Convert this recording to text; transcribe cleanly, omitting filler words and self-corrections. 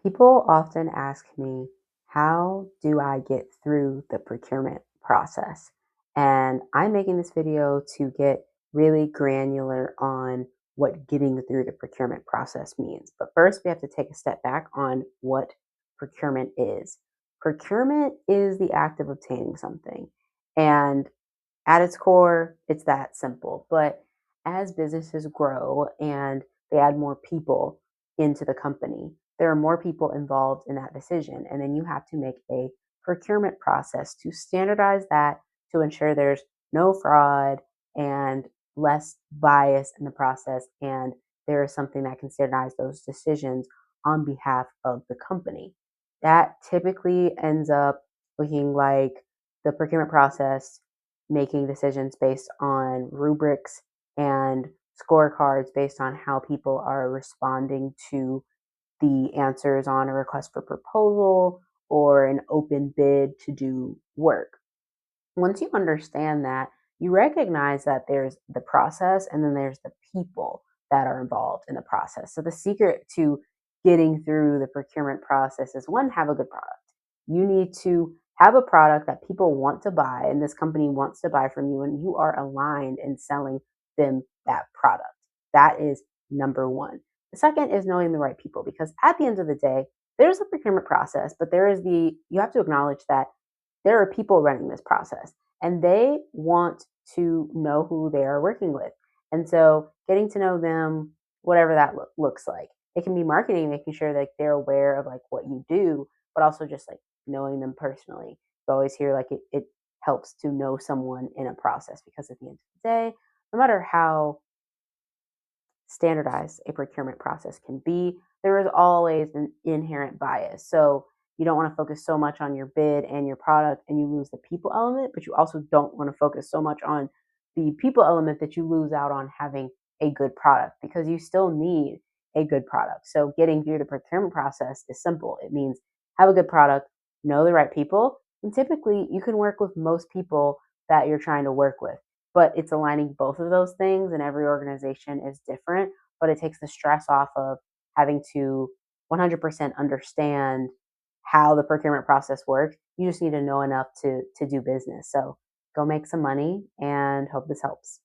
People often ask me, how do I get through the procurement process? And I'm making this video to get really granular on what getting through the procurement process means. But first, we have to take a step back on what procurement is. Procurement is the act of obtaining something. And at its core, it's that simple. But as businesses grow and they add more people into the company, there are more people involved in that decision. And then you have to make a procurement process to standardize that to ensure there's no fraud and less bias in the process. And there is something that can standardize those decisions on behalf of the company. That typically ends up looking like the procurement process making decisions based on rubrics and scorecards based on how people are responding to the answers on a request for proposal or an open bid to do work. Once you understand that, you recognize that there's the process and then there's the people that are involved in the process. So the secret to getting through the procurement process is one, have a good product. You need to have a product that people want to buy and this company wants to buy from you, and you are aligned in selling them that product. That is number one. The second is knowing the right people, because at the end of the day, there's a procurement process, but you have to acknowledge that there are people running this process and they want to know who they are working with. And so getting to know them, whatever that looks like, it can be marketing, making sure that they're aware of like what you do, but also just like knowing them personally. You always hear like it helps to know someone in a process, because at the end of the day, no matter how standardized a procurement process can be, there is always an inherent bias. So you don't want to focus so much on your bid and your product and you lose the people element, but you also don't want to focus so much on the people element that you lose out on having a good product, because you still need a good product. So getting through the procurement process is simple. It means have a good product, know the right people, and typically you can work with most people that you're trying to work with, but it's aligning both of those things, and every organization is different, but it takes the stress off of having to 100% understand how the procurement process works. You just need to know enough to do business. So go make some money and hope this helps.